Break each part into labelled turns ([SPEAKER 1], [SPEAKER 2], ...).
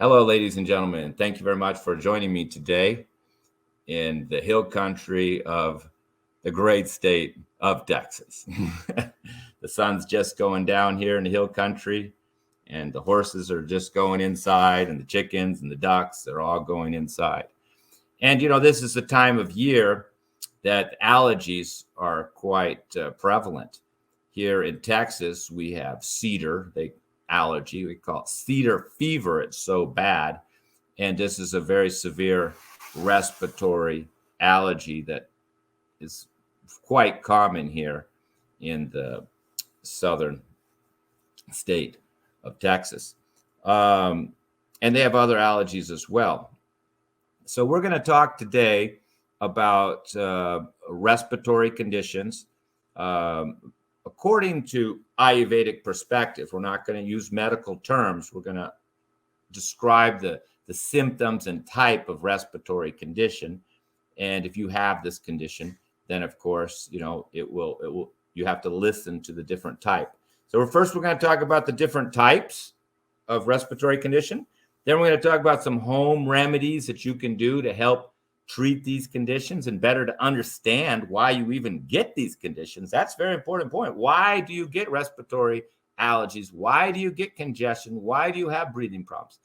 [SPEAKER 1] Hello, ladies and gentlemen. Thank you very much for joining me today in the hill country of the great state of Texas. The sun's just going down here in the hill country, and the horses are just going inside, and the chickens and the ducks, they're all going inside. And, this is the time of year that allergies are quite prevalent. Here in Texas, we have cedar allergy. We call it cedar fever. It's so bad. And this is a very severe respiratory allergy that is quite common here in the southern state of Texas. And they have other allergies as well. So we're going to talk today about respiratory conditions. According to Ayurvedic perspective, we're not going to use medical terms. We're going to describe the symptoms and type of respiratory condition. And if you have this condition, then of course, it will, you have to listen to the different type. So we're going to talk about the different types of respiratory condition. Then we're going to talk about some home remedies that you can do to help treat these conditions and better to understand why you even get these conditions. That's a very important point. Why do you get respiratory allergies? Why do you get congestion? Why do you have breathing problems?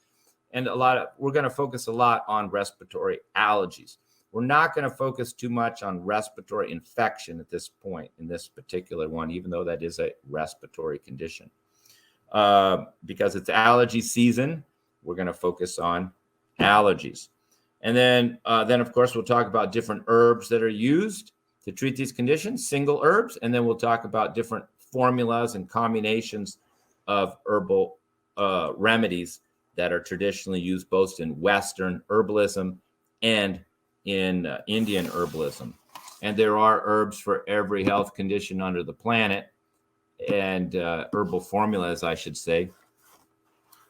[SPEAKER 1] And we're going to focus a lot on respiratory allergies. We're not going to focus too much on respiratory infection at this point in this particular one, even though that is a respiratory condition. Because it's allergy season, we're going to focus on allergies. And then of course, we'll talk about different herbs that are used to treat these conditions, single herbs. And then we'll talk about different formulas and combinations of herbal remedies that are traditionally used both in Western herbalism and in Indian herbalism. And there are herbs for every health condition under the planet, and herbal formulas, I should say.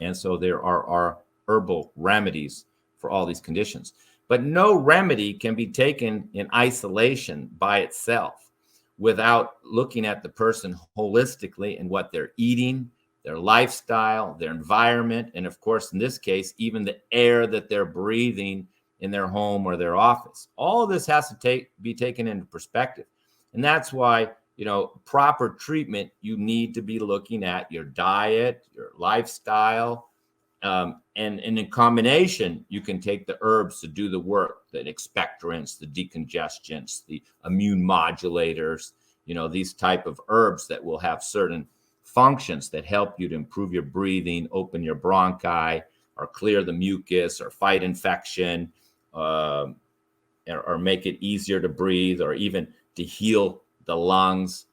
[SPEAKER 1] And so there are herbal remedies for all these conditions. But no remedy can be taken in isolation by itself without looking at the person holistically and what they're eating, their lifestyle, their environment, and of course, in this case, even the air that they're breathing in their home or their office. All of this has to be taken into perspective. And that's why, proper treatment, you need to be looking at your diet, your lifestyle, and in combination, you can take the herbs to do the work, the expectorants, the decongestants, the immune modulators, these type of herbs that will have certain functions that help you to improve your breathing, open your bronchi, or clear the mucus, or fight infection, or make it easier to breathe, or even to heal the lungs.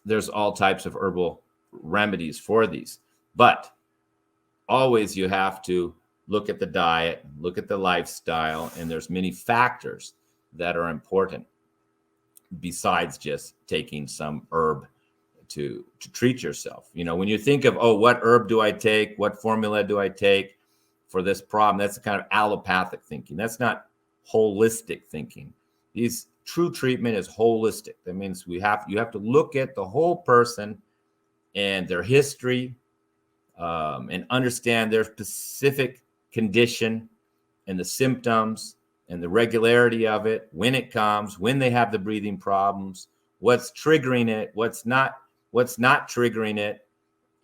[SPEAKER 1] There's all types of herbal remedies for these. But always you have to look at the diet, look at the lifestyle, and there's many factors that are important besides just taking some herb to treat yourself. When you think of, what herb do I take? What formula do I take for this problem? That's kind of allopathic thinking. That's not holistic thinking. True treatment is holistic. That means you have to look at the whole person and their history, and understand their specific condition and the symptoms and the regularity of it, when it comes, when they have the breathing problems, what's triggering it, what's not triggering it,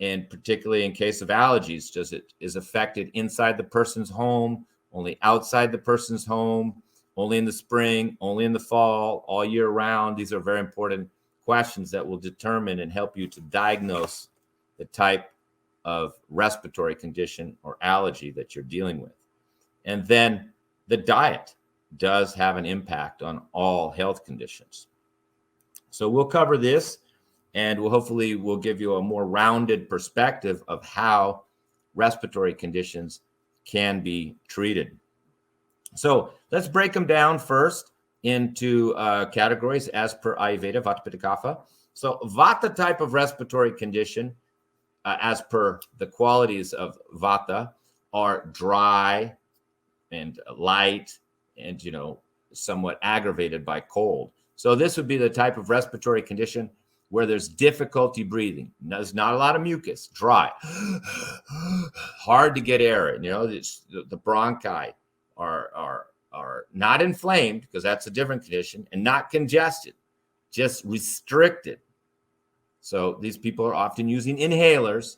[SPEAKER 1] and particularly in case of allergies, is affected inside the person's home, only outside the person's home, only in the spring, only in the fall, all year round. These are very important questions that will determine and help you to diagnose the type of respiratory condition or allergy that you're dealing with. And then the diet does have an impact on all health conditions. So we'll cover this, and we'll give you a more rounded perspective of how respiratory conditions can be treated. So let's break them down first into categories as per Ayurveda, Vata, Pitta, Kapha. So Vata type of respiratory condition, as per the qualities of Vata, are dry and light and, somewhat aggravated by cold. So this would be the type of respiratory condition where there's difficulty breathing. There's not a lot of mucus, dry, hard to get air in. The bronchi are not inflamed, because that's a different condition, and not congested, just restricted. So these people are often using inhalers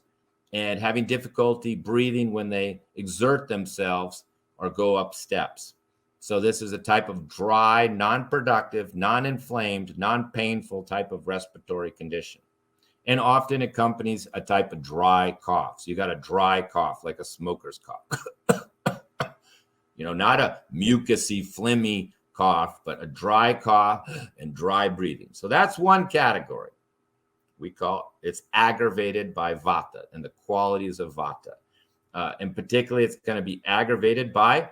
[SPEAKER 1] and having difficulty breathing when they exert themselves or go up steps. So this is a type of dry, non-productive, non-inflamed, non-painful type of respiratory condition. And often accompanies a type of dry cough. So you got a dry cough, like a smoker's cough. Not a mucusy, phlegmy cough, but a dry cough and dry breathing. So that's one category. We call it's aggravated by vata and the qualities of vata. And particularly, it's going to be aggravated by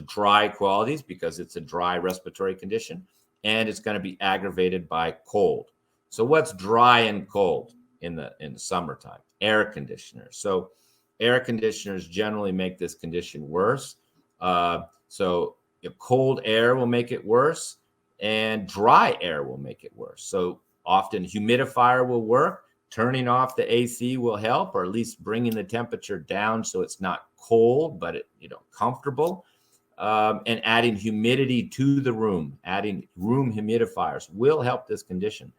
[SPEAKER 1] dry qualities, because it's a dry respiratory condition, and it's going to be aggravated by cold. So what's dry and cold in the summertime? Air conditioners. So air conditioners generally make this condition worse. So cold air will make it worse, and dry air will make it worse. So often humidifier will work. Turning off the AC will help, or at least bringing the temperature down so it's not cold, but comfortable. And adding humidity to the room, adding room humidifiers will help this condition.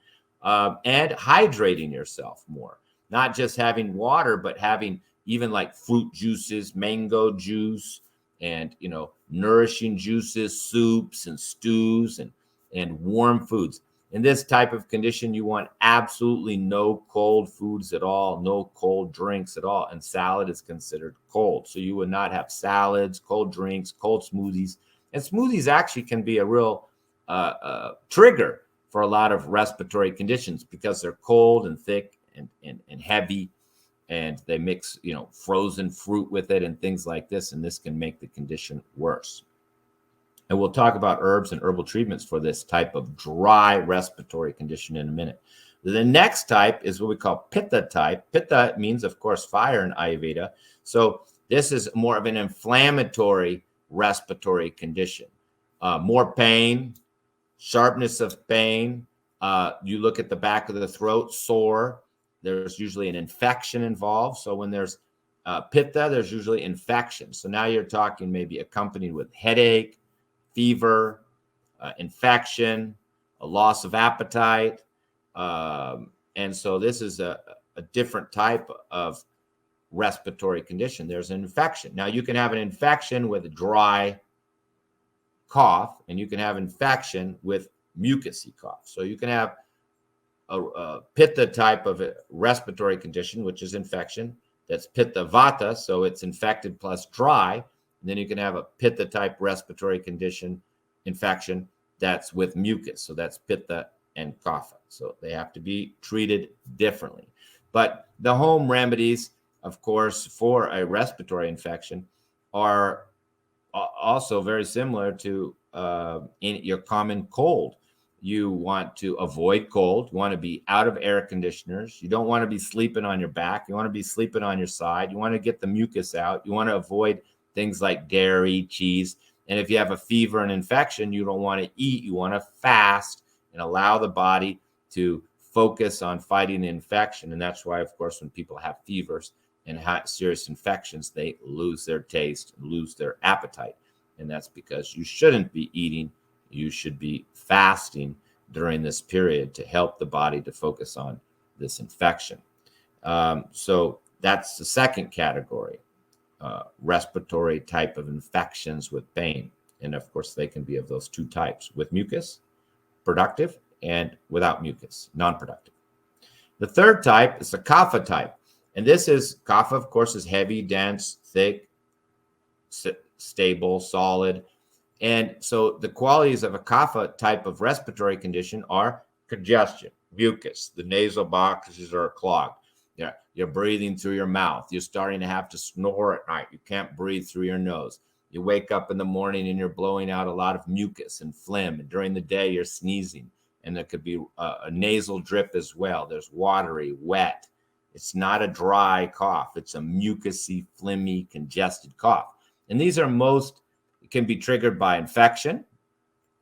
[SPEAKER 1] And hydrating yourself more, not just having water, but having even like fruit juices, mango juice, and nourishing juices, soups and stews, and warm foods. In this type of condition, you want absolutely no cold foods at all, no cold drinks at all. And salad is considered cold. So you would not have salads, cold drinks, cold smoothies. And smoothies actually can be a real trigger for a lot of respiratory conditions, because they're cold and thick and heavy. And they mix, frozen fruit with it and things like this. And this can make the condition worse. And we'll talk about herbs and herbal treatments for this type of dry respiratory condition in a minute. The next type is what we call Pitta type. Pitta means, of course, fire in Ayurveda. So this is more of an inflammatory respiratory condition. More pain, sharpness of pain. You look at the back of the throat, sore. There's usually an infection involved. So when there's Pitta, there's usually infection. So now you're talking maybe accompanied with headache, fever, infection, a loss of appetite. And so this is a different type of respiratory condition. There's an infection. Now you can have an infection with a dry cough, and you can have infection with mucusy cough. So you can have a Pitta type of a respiratory condition, which is infection. That's Pitta Vata, so it's infected plus dry. And then you can have a Pitta type respiratory condition, infection, that's with mucus. So that's Pitta and Kapha. So they have to be treated differently. But the home remedies, of course, for a respiratory infection are also very similar to in your common cold. You want to avoid cold. You want to be out of air conditioners. You don't want to be sleeping on your back. You want to be sleeping on your side. You want to get the mucus out. You want to avoid things like dairy, cheese. And if you have a fever and infection, you don't want to eat. You want to fast and allow the body to focus on fighting the infection. And that's why, of course, when people have fevers and serious infections, they lose their taste, lose their appetite. And that's because you shouldn't be eating. You should be fasting during this period to help the body to focus on this infection. So that's the second category, respiratory type of infections with pain. And of course, they can be of those two types, with mucus, productive, and without mucus, non-productive. The third type is the Kapha type. And this is, Kapha, of course, is heavy, dense, thick, stable, solid. And so the qualities of a Kapha type of respiratory condition are congestion, mucus, the nasal boxes are clogged. Yeah, you're breathing through your mouth. You're starting to have to snore at night. You can't breathe through your nose. You wake up in the morning and you're blowing out a lot of mucus and phlegm. And during the day, you're sneezing. And there could be a nasal drip as well. There's watery, wet. It's not a dry cough. It's a mucusy, phlegmy, congested cough. And these are can be triggered by infection,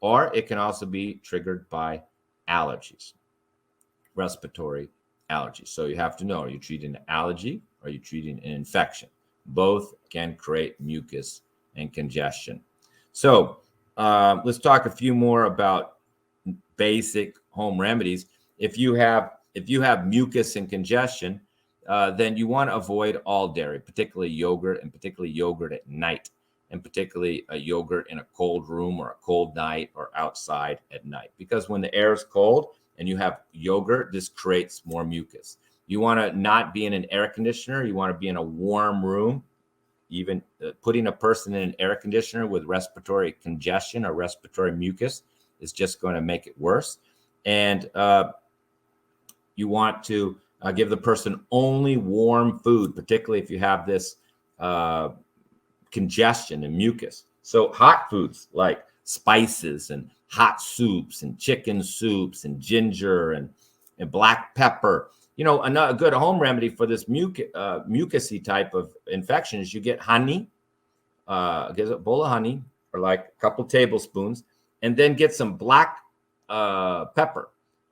[SPEAKER 1] or it can also be triggered by allergies. respiratory allergy. So you have to know, are you treating an allergy or are you treating an infection? Both can create mucus and congestion. So let's talk a few more about basic home remedies. If you have mucus and congestion, then you want to avoid all dairy, particularly yogurt, and particularly yogurt at night, and particularly a yogurt in a cold room or a cold night or outside at night. Because when the air is cold and you have yogurt, this creates more mucus. You want to not be in an air conditioner. You want to be in a warm room. Even putting a person in an air conditioner with respiratory congestion or respiratory mucus is just going to make it worse. And you want to give the person only warm food, particularly if you have this congestion and mucus. So hot foods like spices and hot soups and chicken soups and ginger and black pepper. You know, a good home remedy for this mucusy type of infection is you get honey, get a bowl of honey or like a couple tablespoons, and then get some black pepper.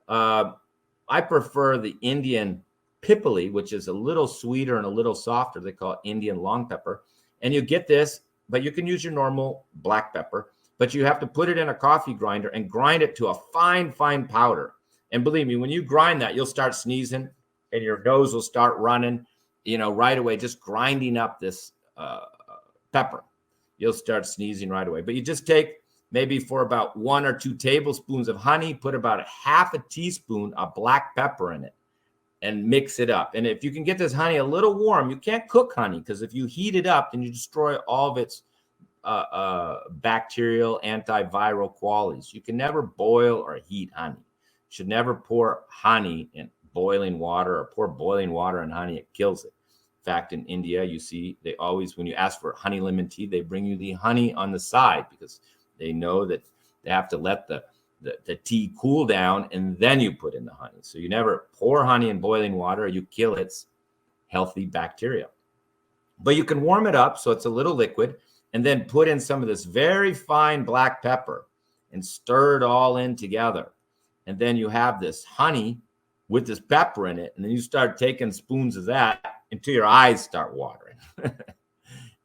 [SPEAKER 1] I prefer the Indian pipali, which is a little sweeter and a little softer. They call it Indian long pepper. And you get this, but you can use your normal black pepper, but you have to put it in a coffee grinder and grind it to a fine, fine powder. And believe me, when you grind that, you'll start sneezing and your nose will start running, you know, right away, just grinding up this pepper. You'll start sneezing right away. But you just take maybe for about 1 or 2 tablespoons of honey, put about a half a teaspoon of black pepper in it and mix it up. And if you can get this honey a little warm, you can't cook honey because if you heat it up, then you destroy all of its bacterial antiviral qualities. You can never boil or heat honey. You should never pour honey in boiling water or pour boiling water in honey. It kills it. In fact, in India, you see they always, when you ask for honey lemon tea, they bring you the honey on the side because they know that they have to let the tea cool down and then you put in the honey. So you never pour honey in boiling water or you kill its healthy bacteria. But you can warm it up so it's a little liquid and then put in some of this very fine black pepper and stir it all in together. And then you have this honey with this pepper in it. And then you start taking spoons of that until your eyes start watering.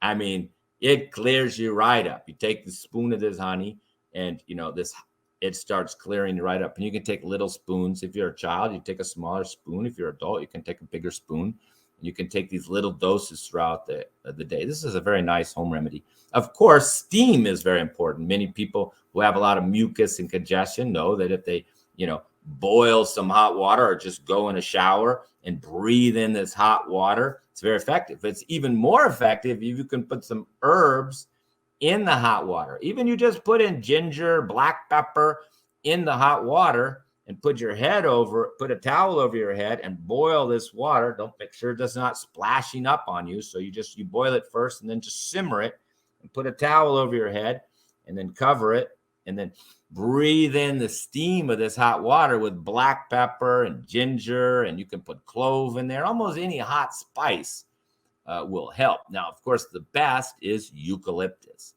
[SPEAKER 1] I mean, it clears you right up. You take the spoon of this honey and, you know, it starts clearing you right up. And you can take little spoons. If you're a child, you take a smaller spoon. If you're an adult, you can take a bigger spoon. You can take these little doses throughout the day. This is a very nice home remedy. Of course, steam is very important. Many people who have a lot of mucus and congestion know that if they, you know, boil some hot water or just go in a shower and breathe in this hot water, it's very effective. It's even more effective if you can put some herbs in the hot water. Even you just put in ginger, black pepper in the hot water and put a towel over your head and boil this water. Don't make sure it's not splashing up on you. So you boil it first and then just simmer it and put a towel over your head and then cover it and then breathe in the steam of this hot water with black pepper and ginger, and you can put clove in there. Almost any hot spice will help. Now, of course, the best is eucalyptus.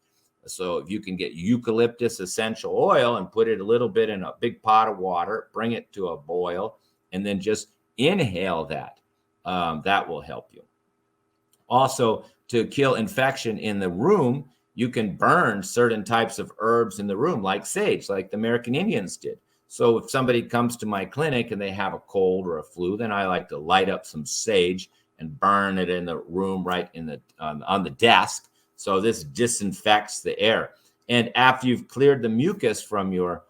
[SPEAKER 1] So if you can get eucalyptus essential oil and put it a little bit in a big pot of water, bring it to a boil, and then just inhale that, that will help you. Also, to kill infection in the room, you can burn certain types of herbs in the room, like sage, like the American Indians did. So if somebody comes to my clinic and they have a cold or a flu, then I like to light up some sage and burn it in the room right in the on the desk. So this disinfects the air. And after you've cleared the mucus from your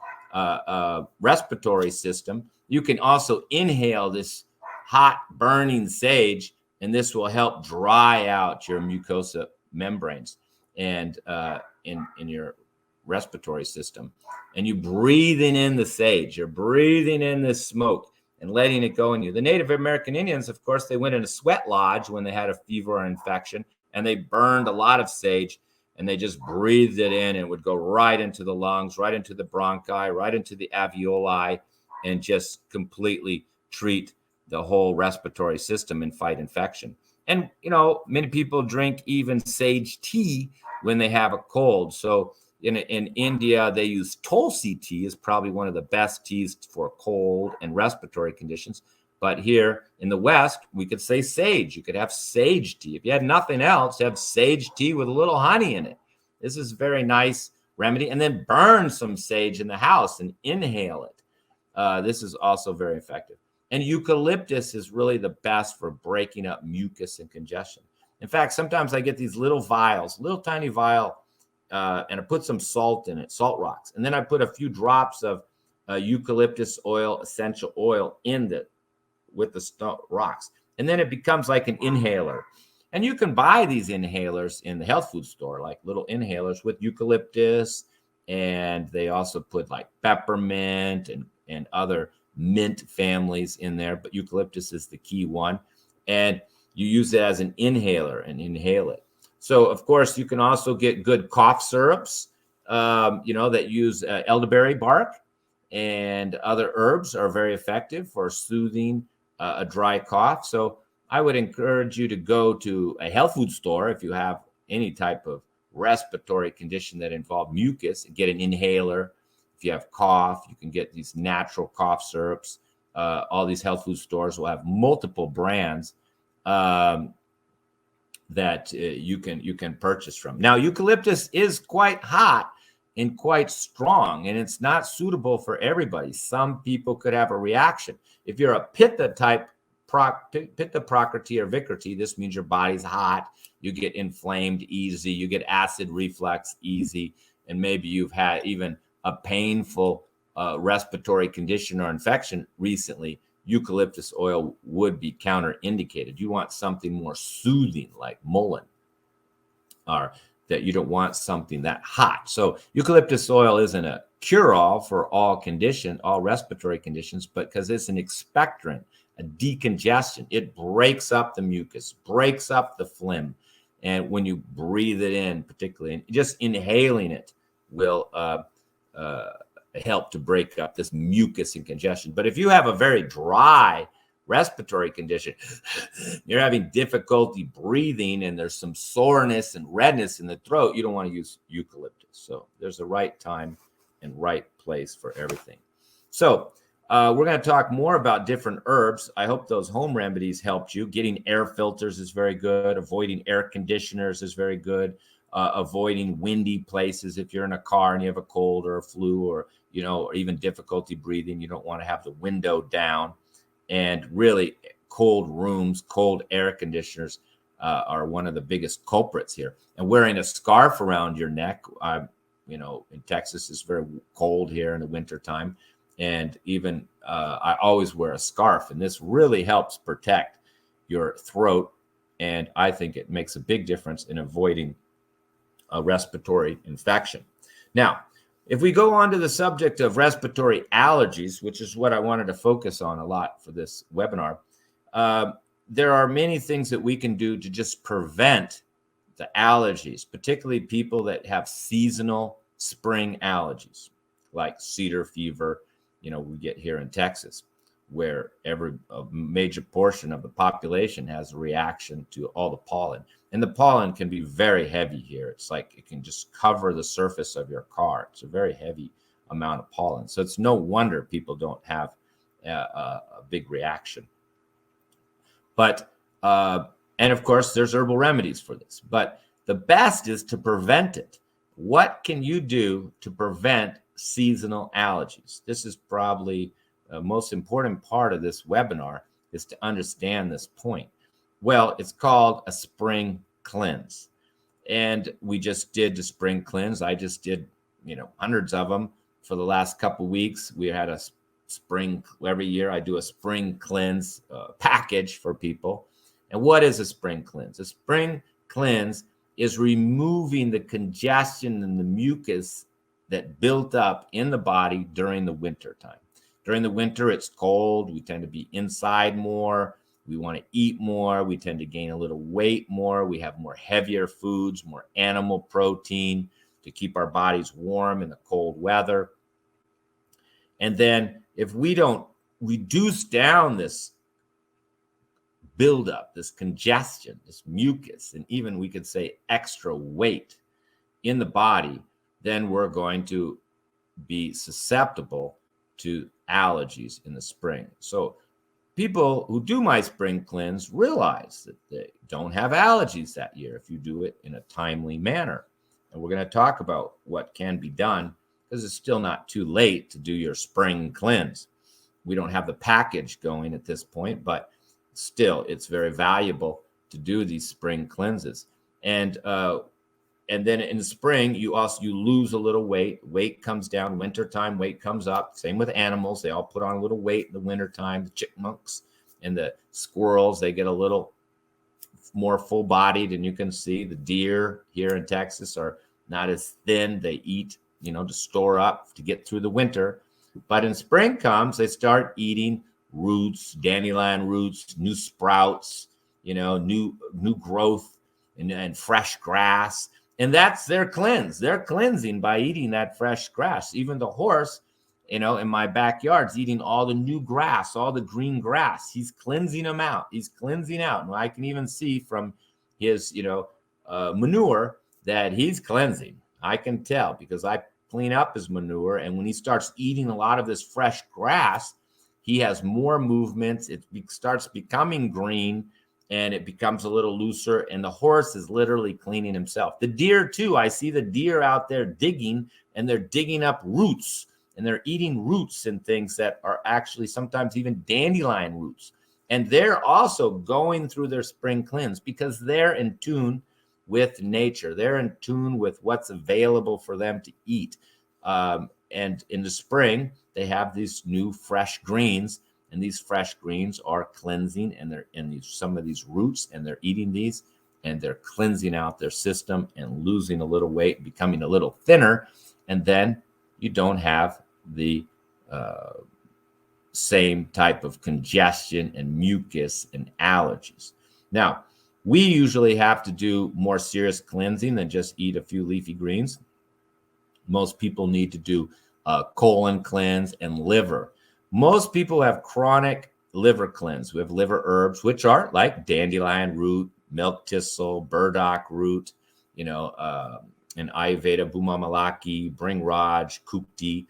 [SPEAKER 1] respiratory system, you can also inhale this hot burning sage, and this will help dry out your mucosa membranes and in your respiratory system. And you breathing in the sage, you're breathing in this smoke and letting it go in you. The Native American Indians, of course, they went in a sweat lodge when they had a fever or infection, and they burned a lot of sage, and they just breathed it in, and it would go right into the lungs, right into the bronchi, right into the alveoli, and just completely treat the whole respiratory system and fight infection. And, you know, many people drink even sage tea when they have a cold. So in India, they use Tulsi tea is probably one of the best teas for cold and respiratory conditions. But here in the West, we could say sage. You could have sage tea. If you had nothing else, have sage tea with a little honey in it. This is a very nice remedy. And then burn some sage in the house and inhale it. This is also very effective. And eucalyptus is really the best for breaking up mucus and congestion. In fact, sometimes I get these little vials, little tiny vial, and I put some salt in it, salt rocks. And then I put a few drops of eucalyptus oil, essential oil with the rocks. And then it becomes like an inhaler. And you can buy these inhalers in the health food store, like little inhalers with eucalyptus. And they also put like peppermint and other mint families in there. But eucalyptus is the key one. And you use it as an inhaler and inhale it. So, of course, you can also get good cough syrups, that use elderberry bark, and other herbs are very effective for soothing a dry cough. So I would encourage you to go to a health food store if you have any type of respiratory condition that involves mucus and get an inhaler. If you have cough, you can get these natural cough syrups. All these health food stores will have multiple brands that you can purchase from. Now, eucalyptus is quite hot and quite strong, and it's not suitable for everybody. Some people could have a reaction. If you're a Pitta type, Pitta Prakriti or Vikriti, this means your body's hot. You get inflamed easy. You get acid reflux easy, and maybe you've had even a painful respiratory condition or infection recently. Eucalyptus oil would be counterindicated. You want something more soothing like mullein, or that you don't want something that hot. So eucalyptus oil isn't a cure-all for all respiratory conditions, but because it's an expectorant, a decongestant. It breaks up the mucus, breaks up the phlegm. And when you breathe it in, particularly, and just inhaling it will help to break up this mucus and congestion. But if you have a very dry respiratory condition, you're having difficulty breathing, and there's some soreness and redness in the throat, you don't want to use eucalyptus. So there's a right time and right place for everything. So we're going to talk more about different herbs. I hope those home remedies helped you. Getting air filters is very good. Avoiding air conditioners is very good. Avoiding windy places. If you're in a car and you have a cold or a flu, or or even difficulty breathing, you don't want to have the window down. And really, cold rooms, cold air conditioners are one of the biggest culprits here. And wearing a scarf around your neck, in Texas, it's very cold here in the wintertime. And even I always wear a scarf, and this really helps protect your throat. And I think it makes a big difference in avoiding a respiratory infection. Now, if we go on to the subject of respiratory allergies, which is what I wanted to focus on a lot for this webinar, there are many things that we can do to just prevent the allergies, particularly people that have seasonal spring allergies, like cedar fever, we get here in Texas, where a major portion of the population has a reaction to all the pollen. And the pollen can be very heavy here. It's like it can just cover the surface of your car. It's a very heavy amount of pollen. So it's no wonder people don't have a big reaction. But, and of course, there's herbal remedies for this. But the best is to prevent it. What can you do to prevent seasonal allergies? This is probably the most important part of this webinar, is to understand this point. Well, it's called a spring cleanse. And we just did the spring cleanse. I just did, hundreds of them for the last couple of weeks. We had a spring, every year I do a spring cleanse package for people. And what is a spring cleanse? A spring cleanse is removing the congestion and the mucus that built up in the body during the winter time. During the winter, it's cold. We tend to be inside more. We want to eat more. We tend to gain a little weight more. We have more heavier foods, more animal protein to keep our bodies warm in the cold weather. And then if we don't reduce down this buildup, this congestion, this mucus, and even we could say extra weight in the body, then we're going to be susceptible to allergies in the spring. So people who do my spring cleanse realize that they don't have allergies that year if you do it in a timely manner. And we're going to talk about what can be done, because it's still not too late to do your spring cleanse. We don't have the package going at this point, but still it's very valuable to do these spring cleanses. And then in the spring, you lose a little weight. Weight comes down. Wintertime, weight comes up. Same with animals. They all put on a little weight in the wintertime. The chipmunks and the squirrels, they get a little more full-bodied. And you can see the deer here in Texas are not as thin. They eat, to store up to get through the winter. But in spring comes, they start eating roots, dandelion roots, new sprouts, new growth and fresh grass. And that's their cleanse. They're cleansing by eating that fresh grass. Even the horse, in my backyard's eating all the new grass, all the green grass. He's cleansing them out. He's cleansing out. And I can even see from his, manure that he's cleansing. I can tell because I clean up his manure. And when he starts eating a lot of this fresh grass, he has more movements. It starts becoming green. And it becomes a little looser, and the horse is literally cleaning himself. The deer, too, I see the deer out there digging, and they're digging up roots, and they're eating roots and things that are actually sometimes even dandelion roots. And they're also going through their spring cleanse because they're in tune with nature. They're in tune with what's available for them to eat. And in the spring, they have these new fresh greens. And these fresh greens are cleansing, and they're in some of these roots, and they're eating these, and they're cleansing out their system and losing a little weight, becoming a little thinner. And then you don't have the same type of congestion and mucus and allergies. Now, we usually have to do more serious cleansing than just eat a few leafy greens. Most people need to do colon cleanse and liver. Most people have chronic liver cleanse. We have liver herbs, which are like dandelion root, milk thistle, burdock root, in Ayurveda, bumamalaki, bringraj, kupti.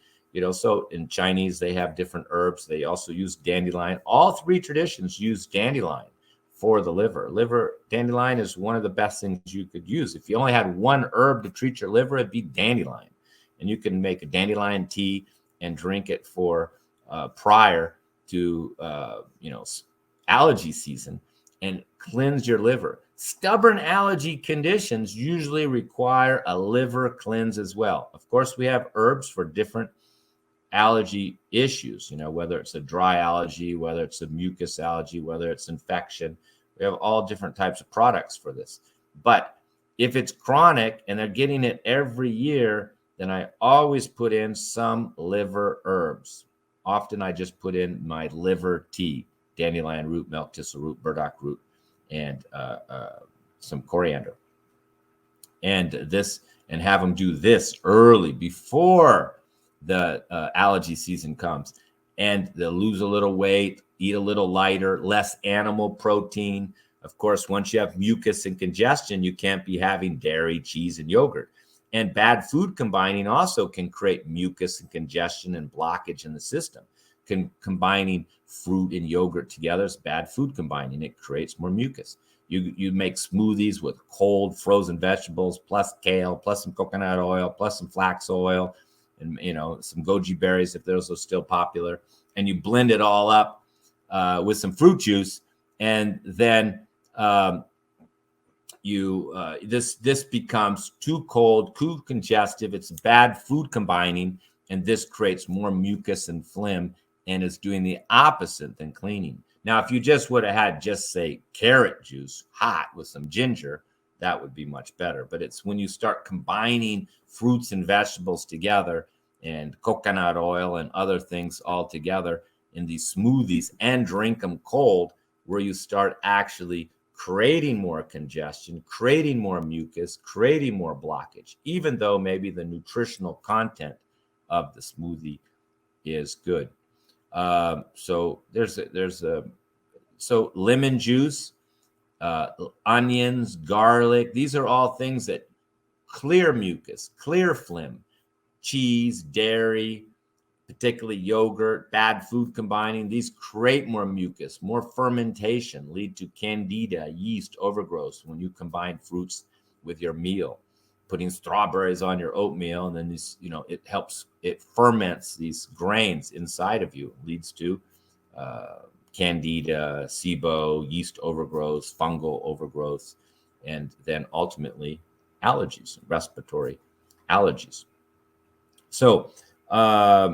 [SPEAKER 1] So in Chinese, they have different herbs. They also use dandelion. All three traditions use dandelion for the liver. Dandelion is one of the best things you could use. If you only had one herb to treat your liver, it'd be dandelion. And you can make a dandelion tea and drink it for prior to, allergy season and cleanse your liver. Stubborn allergy conditions usually require a liver cleanse as well. Of course, we have herbs for different allergy issues, whether it's a dry allergy, whether it's a mucus allergy, whether it's infection. We have all different types of products for this. But if it's chronic and they're getting it every year, then I always put in some liver herbs. Often I just put in my liver tea, dandelion root, milk thistle root, burdock root, and some coriander. And have them do this early before the allergy season comes. And they'll lose a little weight, eat a little lighter, less animal protein. Of course, once you have mucus and congestion, you can't be having dairy, cheese, and yogurt. And bad food combining also can create mucus and congestion and blockage in the system. Combining fruit and yogurt together is bad food combining. It creates more mucus. You make smoothies with cold frozen vegetables, plus kale, plus some coconut oil, plus some flax oil, and some goji berries if those are still popular. And you blend it all up with some fruit juice, and then this becomes too cold, too congestive. It's bad food combining, and this creates more mucus and phlegm and is doing the opposite than cleaning. Now, if you just would have had say carrot juice hot with some ginger, that would be much better. But it's when you start combining fruits and vegetables together and coconut oil and other things all together in these smoothies and drink them cold, where you start actually creating more congestion, creating more mucus, creating more blockage, even though maybe the nutritional content of the smoothie is good. So lemon juice, onions, garlic, these are all things that clear mucus, clear phlegm, cheese, dairy, particularly yogurt, bad food combining. These create more mucus, more fermentation, lead to candida, yeast overgrowth when you combine fruits with your meal. Putting strawberries on your oatmeal, and then these, it ferments these grains inside of you, leads to candida, SIBO, yeast overgrowth, fungal overgrowth, and then ultimately allergies, respiratory allergies. So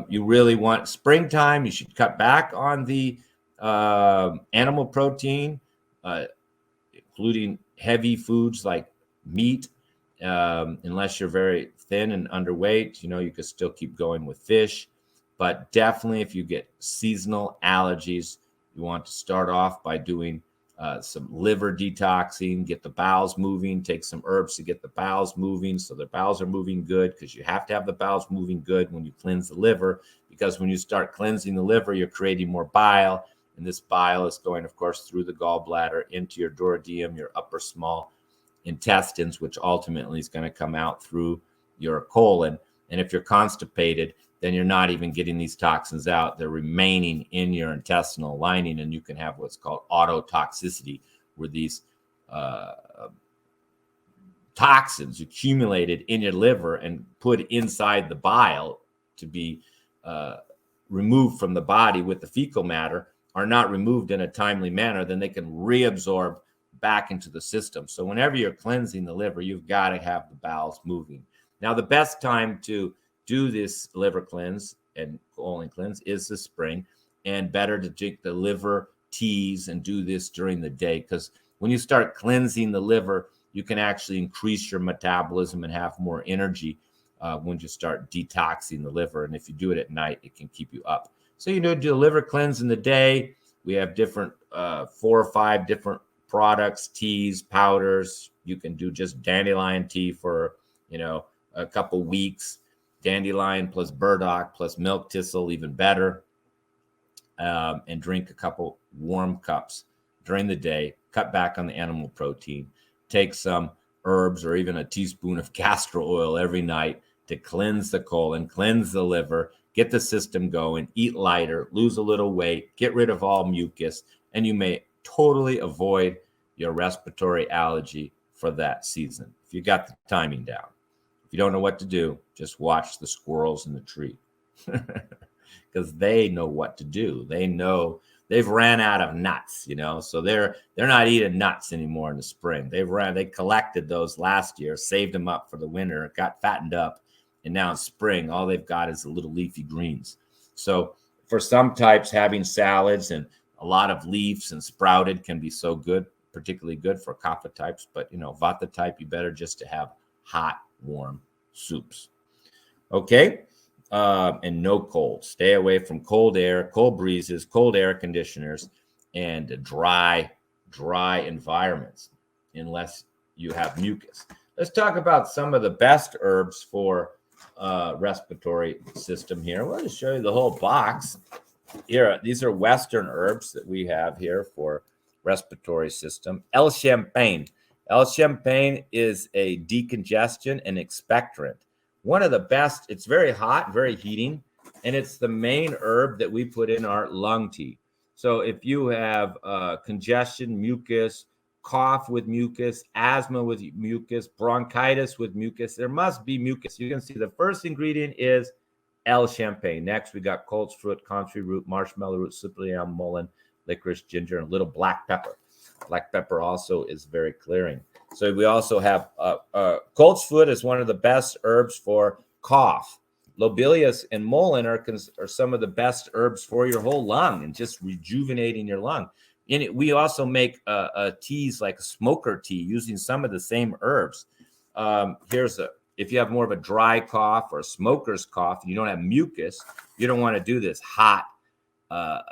[SPEAKER 1] you really want springtime, you should cut back on the animal protein, including heavy foods like meat. Unless you're very thin and underweight, you could still keep going with fish. But definitely if you get seasonal allergies, you want to start off by doing some liver detoxing, get the bowels moving, take some herbs to get the bowels moving so the bowels are moving good, because you have to have the bowels moving good when you cleanse the liver, because when you start cleansing the liver, you're creating more bile, and this bile is going, of course, through the gallbladder into your duodenum, your upper small intestines, which ultimately is going to come out through your colon. And if you're constipated, then you're not even getting these toxins out. They're remaining in your intestinal lining, and you can have what's called autotoxicity, where these toxins accumulated in your liver and put inside the bile to be removed from the body with the fecal matter are not removed in a timely manner, then they can reabsorb back into the system. So whenever you're cleansing the liver, you've got to have the bowels moving. Now, the best time to do this liver cleanse and colon cleanse is the spring, and better to drink the liver teas and do this during the day, because when you start cleansing the liver, you can actually increase your metabolism and have more energy when you start detoxing the liver. And if you do it at night, it can keep you up. So do a liver cleanse in the day. We have different 4 or 5 different products, teas, powders. You can do just dandelion tea for a couple weeks. Dandelion plus burdock plus milk thistle, even better. And drink a couple warm cups during the day. Cut back on the animal protein. Take some herbs or even a teaspoon of castor oil every night to cleanse the colon, cleanse the liver, get the system going, eat lighter, lose a little weight, get rid of all mucus, and you may totally avoid your respiratory allergy for that season if you got the timing down. If you don't know what to do, just watch the squirrels in the tree, because they know what to do. They know they've ran out of nuts, so they're not eating nuts anymore in the spring. They collected those last year, saved them up for the winter, got fattened up, and now in spring, all they've got is the little leafy greens. So for some types, having salads and a lot of leaves and sprouted can be so good, particularly good for kapha types. But vata type, you better just to have hot, warm soups. Okay. And no cold. Stay away from cold air, cold breezes, cold air conditioners, and dry environments unless you have mucus. Let's talk about some of the best herbs for respiratory system here. We'll just show you the whole box here. These are Western herbs that we have here for respiratory system. El Champagne. El Champagne is a decongestant and expectorant. One of the best. It's very hot, very heating, and it's the main herb that we put in our lung tea. So if you have congestion, mucus, cough with mucus, asthma with mucus, bronchitis with mucus, there must be mucus. You can see the first ingredient is El Champagne. Next, we got colts fruit, comfrey root, marshmallow root, slippery elm, mullein, licorice, ginger, and a little black pepper. Black pepper also is very clearing. So we also have colts foot is one of the best herbs for cough. Lobelias and mullein are some of the best herbs for your whole lung and just rejuvenating your lung. We also make teas like a smoker tea using some of the same herbs. If you have more of a dry cough or a smoker's cough, and you don't have mucus, you don't want to do this hot.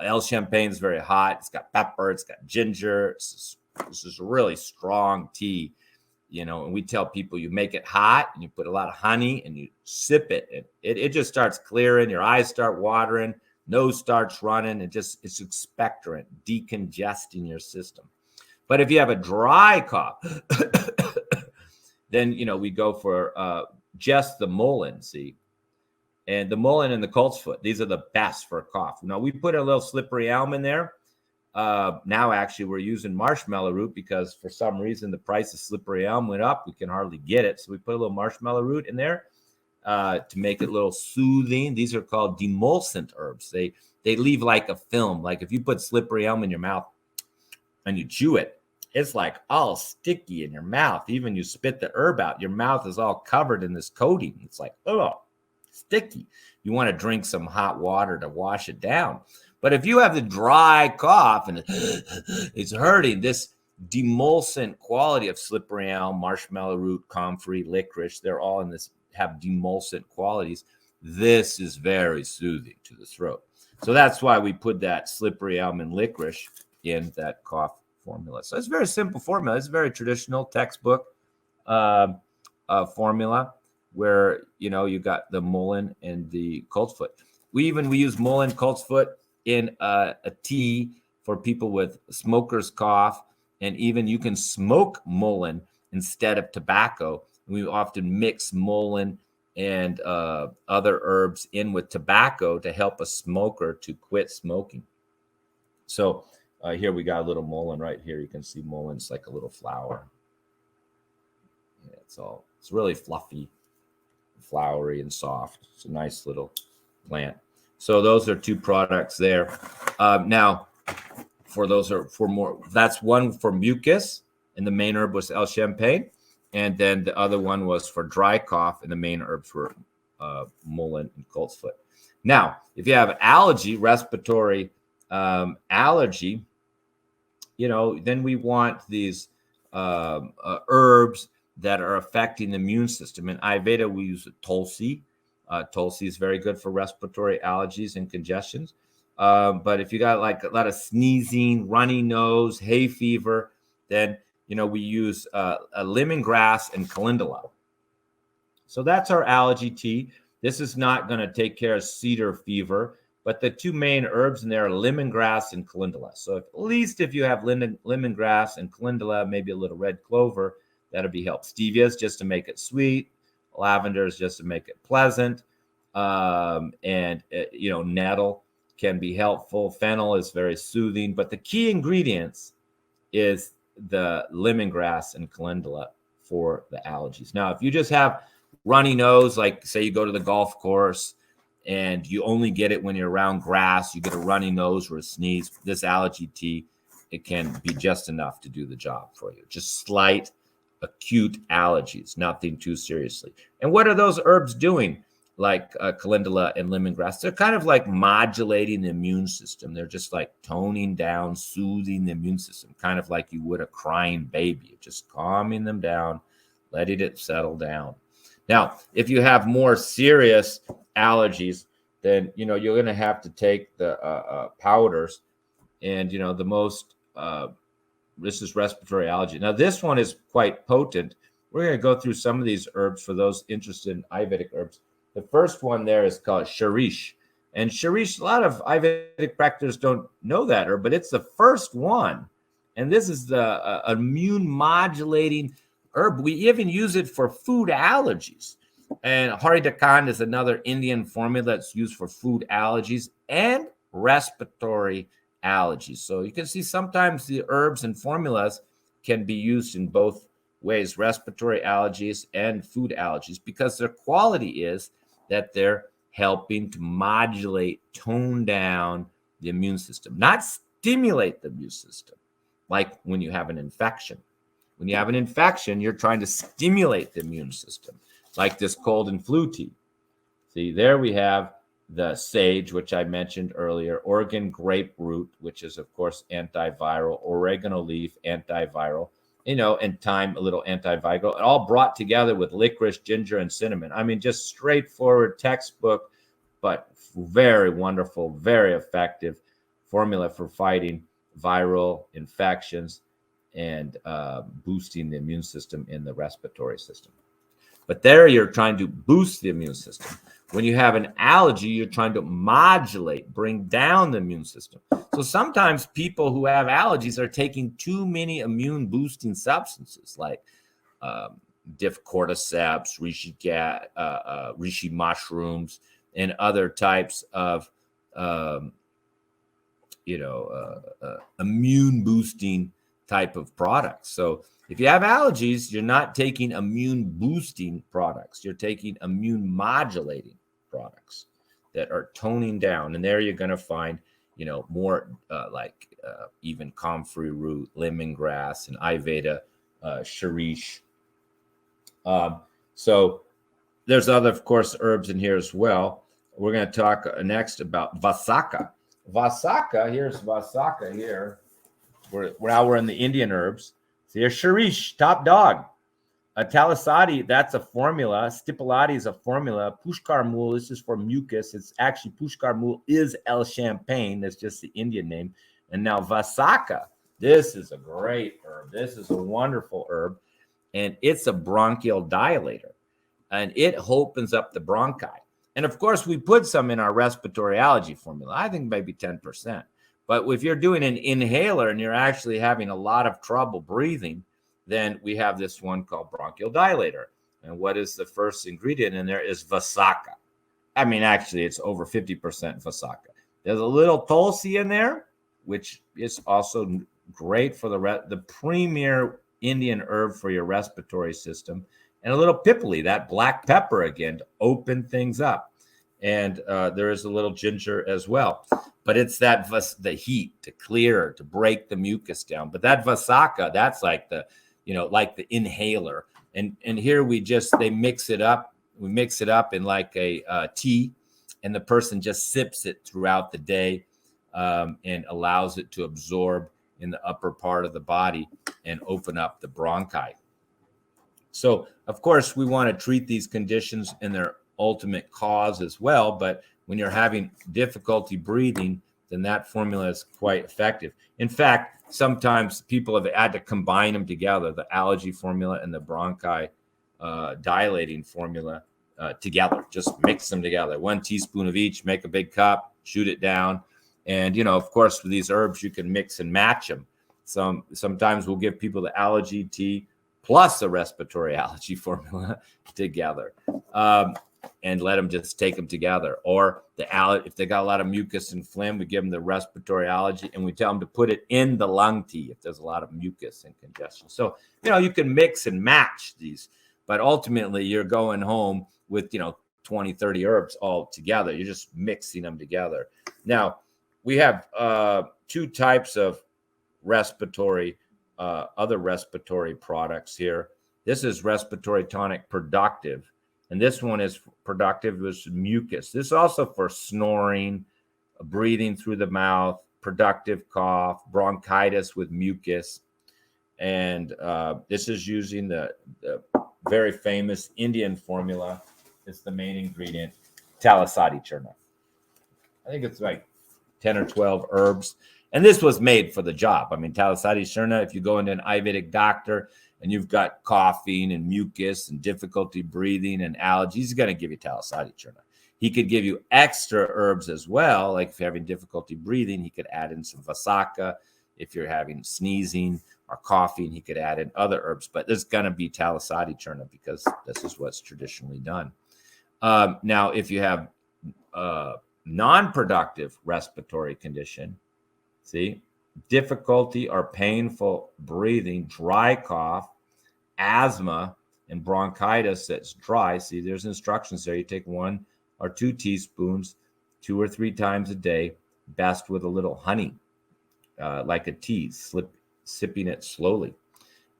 [SPEAKER 1] El Champagne is very hot. It's got pepper. It's got ginger. This is a really strong tea, and we tell people you make it hot and you put a lot of honey and you sip it. And it just starts clearing. Your eyes start watering. Nose starts running. It's expectorant, decongesting your system. But if you have a dry cough, then, we go for just the mullein. See, And the mullein and the coltsfoot, these are the best for a cough. Now, we put a little slippery elm in there. Now, actually, we're using marshmallow root because for some reason the price of slippery elm went up. We can hardly get it. So we put a little marshmallow root in there to make it a little soothing. These are called demulcent herbs. They leave like a film. Like if you put slippery elm in your mouth and you chew it, it's like all sticky in your mouth. Even you spit the herb out, your mouth is all covered in this coating. It's like, oh, sticky. You want to drink some hot water to wash it down. But if you have the dry cough and it's hurting, this demulcent quality of slippery elm, marshmallow root, comfrey, licorice, they're all in this, have demulcent qualities. This is very soothing to the throat. So that's why we put that slippery elm and licorice in that cough formula. So it's a very simple formula. It's a very traditional textbook formula where, you know, you got the mullein and the coltsfoot. We use mullein, coltsfoot in a tea for people with smoker's cough. And even you can smoke mullein instead of tobacco. We often mix mullein and other herbs in with tobacco to help a smoker to quit smoking. So here we got a little mullein right here. You can see mullein—it's like a little flower. Yeah, it's really fluffy, flowery, and soft. It's a nice little plant. So those are two products there. Now, that's one for mucus, and the main herb was El Champagne. And then the other one was for dry cough, and the main herbs were mullein and coltsfoot. Now, if you have allergy, respiratory allergy, you know, then we want these herbs that are affecting the immune system. In Ayurveda, we use Tulsi. Tulsi is very good for respiratory allergies and congestions. But if you got like a lot of sneezing, runny nose, hay fever, then, you know, we use a lemongrass and calendula. So that's our allergy tea. This is not going to take care of cedar fever, but the two main herbs in there are lemongrass and calendula. So at least if you have lemongrass and calendula, maybe a little red clover, that'll be help. Stevia is just to make it sweet. Lavender is just to make it pleasant. You know, nettle can be helpful. Fennel is very soothing. But the key ingredients is the lemongrass and calendula for the allergies. Now, if you just have runny nose, like say you go to the golf course and you only get it when you're around grass, you get a runny nose or a sneeze, this allergy tea, it can be just enough to do the job for you. Just slight acute allergies, nothing too seriously. And what are those herbs doing? Like calendula and lemongrass, they're kind of like modulating the immune system. They're just like toning down, soothing the immune system, kind of like you would a crying baby, just calming them down, letting it settle down. Now, if you have more serious allergies, then, you know, you're going to have to take the powders. And, you know, the most, this is respiratory allergy. Now, this one is quite potent. We're going to go through some of these herbs for those interested in Ayurvedic herbs. The first one there is called Shirish. And Shirish, a lot of Ayurvedic practitioners don't know that herb, but it's the first one. And this is the immune modulating herb. We even use it for food allergies. And Haridakan is another Indian formula that's used for food allergies and respiratory allergies. So you can see sometimes the herbs and formulas can be used in both ways, respiratory allergies and food allergies, because their quality is that they're helping to modulate, tone down the immune system, not stimulate the immune system, like when you have an infection. When you have an infection, you're trying to stimulate the immune system, like this cold and flu tea. See, there we have the sage, which I mentioned earlier, Oregon grape root, which is, of course, antiviral, oregano leaf, antiviral, you know, and thyme, a little antiviral, all brought together with licorice, ginger, and cinnamon. I mean, just straightforward textbook, but very wonderful, very effective formula for fighting viral infections and boosting the immune system in the respiratory system. But there you're trying to boost the immune system. When you have an allergy, you're trying to modulate, bring down the immune system. So sometimes people who have allergies are taking too many immune boosting substances like diff cordyceps, reishi mushrooms, and other types of, immune boosting type of products. So if you have allergies, you're not taking immune boosting products. You're taking immune modulating products that are toning down. And there you're going to find, more even comfrey root, lemongrass, and Ayurveda shirish. So there's other, of course, herbs in here as well. We're going to talk next about Vasaka. Here's Vasaka here. We're in the Indian herbs. So here's Shirish, top dog. Talisadi, that's a formula. Stipulati is a formula. Pushkar Mool, this is for mucus. It's actually, Pushkar Mool is El Champagne. That's just the Indian name. And now Vasaka, this is a great herb. This is a wonderful herb. And it's a bronchial dilator. And it opens up the bronchi. And of course, we put some in our respiratory allergy formula. I think maybe 10%. But if you're doing an inhaler and you're actually having a lot of trouble breathing, then we have this one called bronchial dilator. And what is the first ingredient in there is Vasaka. I mean, actually, it's over 50% Vasaka. There's a little Tulsi in there, which is also great for the premier Indian herb for your respiratory system. And a little Pipali, that black pepper again, to open things up. And there is a little ginger as well. But it's the heat to clear, to break the mucus down. But that Vasaka, that's like the inhaler. And here they mix it up. We mix it up in like a tea, and the person just sips it throughout the day and allows it to absorb in the upper part of the body and open up the bronchi. So, of course, we want to treat these conditions in their ultimate cause as well. But when you're having difficulty breathing, then that formula is quite effective. In fact, sometimes people have had to combine them together, the allergy formula and the bronchi dilating formula together. Just mix them together. 1 teaspoon of each, make a big cup, shoot it down. And, of course, with these herbs, you can mix and match them. Sometimes we'll give people the allergy tea plus a respiratory allergy formula together. And let them just take them together. Or if they got a lot of mucus and phlegm, we give them the respiratory allergy, and we tell them to put it in the lung tea if there's a lot of mucus and congestion. So, you can mix and match these, but ultimately you're going home with, 20, 30 herbs all together. You're just mixing them together. Now, we have 2 types of other respiratory products here. This is respiratory tonic productive. And this one is productive with mucus. This is also for snoring, breathing through the mouth, productive cough, bronchitis with mucus. And this is using the very famous Indian formula. It's the main ingredient, Talisadi Churna. I think it's like 10 or 12 herbs. And this was made for the job. I mean, Talisadi Churna, if you go into an Ayurvedic doctor and you've got coughing and mucus and difficulty breathing and allergies, he's going to give you Talisadi Churna. He could give you extra herbs as well. Like if you're having difficulty breathing, he could add in some Vasaka. If you're having sneezing or coughing, he could add in other herbs. But there's going to be Talisadi Churna because this is what's traditionally done. Now, if you have non-productive respiratory condition, difficulty or painful breathing, dry cough, asthma, and bronchitis that's dry. See, there's instructions there. You take 1 or 2 teaspoons 2 or 3 times a day, best with a little honey, like a tea, sipping it slowly.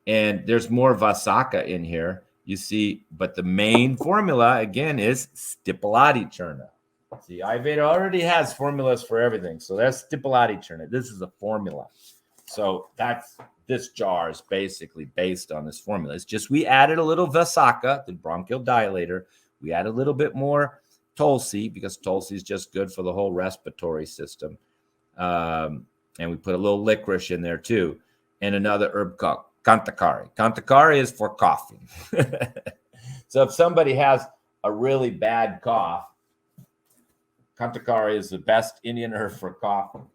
[SPEAKER 1] And there's more Vasaka in here, you see, but the main formula, again, is Stipulati Churna. See, Ayurveda already has formulas for everything. So that's Stipulati Churna. This is a formula. So this jar is basically based on this formula. It's just we added a little Vasaka, the bronchial dilator. We added a little bit more Tulsi because Tulsi is just good for the whole respiratory system. And we put a little licorice in there too. And another herb called Kantakari. Kantakari is for coughing. So if somebody has a really bad cough, Kantakari is the best Indian herb for coughing.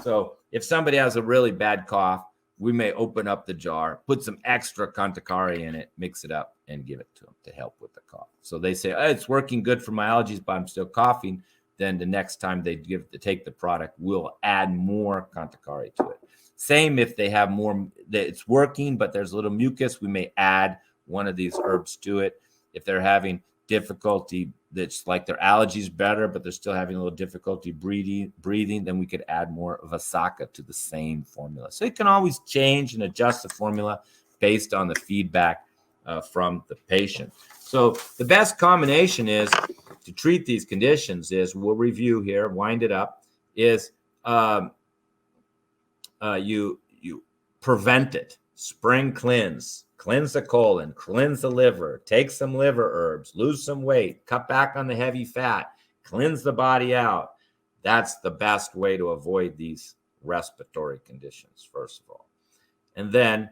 [SPEAKER 1] So if somebody has a really bad cough, we may open up the jar, put some extra Kantakari in it, mix it up, and give it to them to help with the cough. So they say, oh, it's working good for my allergies, but I'm still coughing. Then the next time they take the product, we'll add more Kantakari to it. Same if they have more, that it's working, but there's a little mucus, we may add one of these herbs to it. If they're having difficulty, that's like their allergies better, but they're still having a little difficulty breathing, then we could add more of Asaka to the same formula. So you can always change and adjust the formula based on the feedback from the patient. So the best combination is to treat these conditions is, we'll review here, wind it up, is you prevent it. Spring cleanse the colon, cleanse the liver, take some liver herbs, lose some weight, cut back on the heavy fat, cleanse the body out. That's the best way to avoid these respiratory conditions, first of all. And then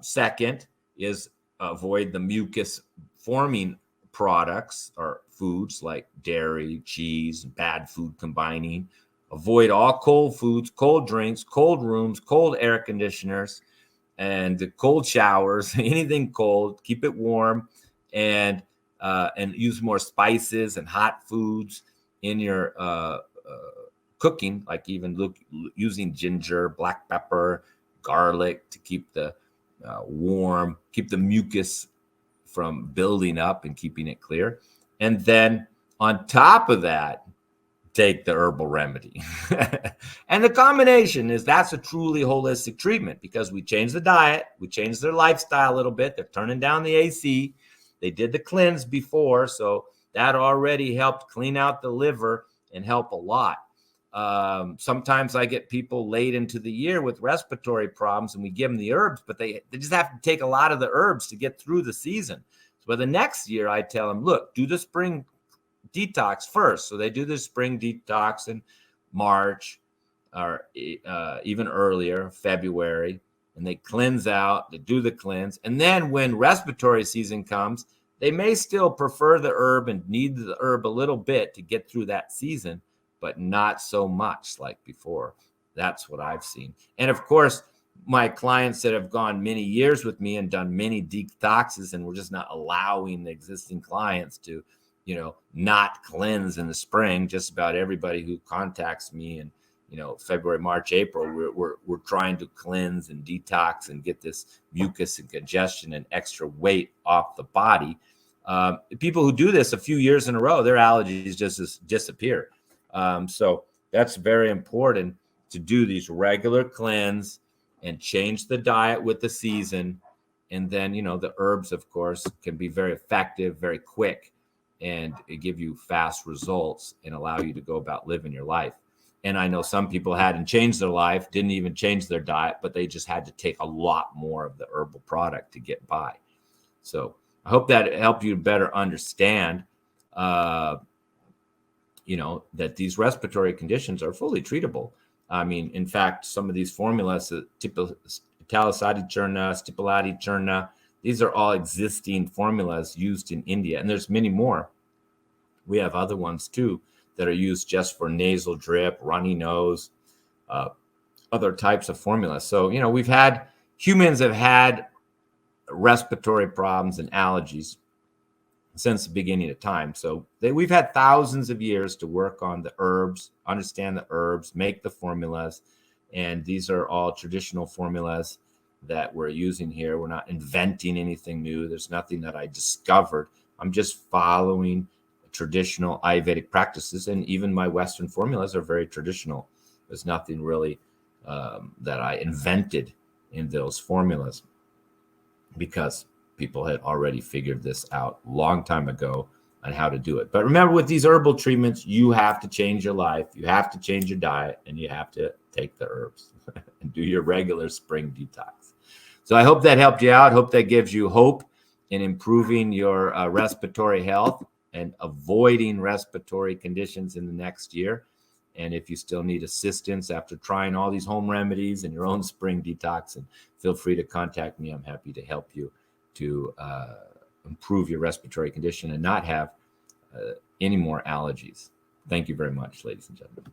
[SPEAKER 1] second is avoid the mucus forming products or foods like dairy, cheese, and bad food combining. Avoid all cold foods, cold drinks, cold rooms, cold air conditioners, and the cold showers, anything cold. Keep it warm, and use more spices and hot foods in your cooking, like even using ginger, black pepper, garlic to keep the warm, keep the mucus from building up and keeping it clear. And then on top of that, take the herbal remedy. And the combination is, that's a truly holistic treatment, because we change the diet, we change their lifestyle a little bit. They're turning down the AC. They did the cleanse before, so that already helped clean out the liver and help a lot. Sometimes I get people late into the year with respiratory problems, and we give them the herbs, but they just have to take a lot of the herbs to get through the season. So by the next year, I tell them, look, do the spring detox first. So they do the spring detox in March, or even earlier, February, and they cleanse out, they do the cleanse. And then when respiratory season comes, they may still prefer the herb and need the herb a little bit to get through that season, but not so much like before. That's what I've seen. And of course, my clients that have gone many years with me and done many detoxes, and we're just not allowing the existing clients to, not cleanse in the spring. Just about everybody who contacts me in, February, March, April, we're trying to cleanse and detox and get this mucus and congestion and extra weight off the body. People who do this a few years in a row, their allergies just disappear. So that's very important, to do these regular cleanse and change the diet with the season. And then, the herbs, of course, can be very effective, very quick, and give you fast results and allow you to go about living your life. And I know some people hadn't changed their life, didn't even change their diet, but they just had to take a lot more of the herbal product to get by. So I hope that helped you better understand, that these respiratory conditions are fully treatable. I mean, in fact, some of these formulas, Italicati Churna, Stipulati Churna, these are all existing formulas used in India, and there's many more. We have other ones too that are used just for nasal drip, runny nose, other types of formulas. So, humans have had respiratory problems and allergies since the beginning of time. So we've had thousands of years to work on the herbs, understand the herbs, make the formulas. And these are all traditional formulas that we're using here. We're not inventing anything new. There's nothing that I discovered. I'm just following traditional Ayurvedic practices, and even my Western formulas are very traditional. There's nothing really that I invented in those formulas, because people had already figured this out a long time ago on how to do it. But remember, with these herbal treatments, you have to change your life, you have to change your diet, and you have to take the herbs and do your regular spring detox. So I hope that helped you out. Hope that gives you hope in improving your respiratory health and avoiding respiratory conditions in the next year. And if you still need assistance after trying all these home remedies and your own spring detox, and feel free to contact me. I'm happy to help you to improve your respiratory condition and not have any more allergies. Thank you very much, ladies and gentlemen.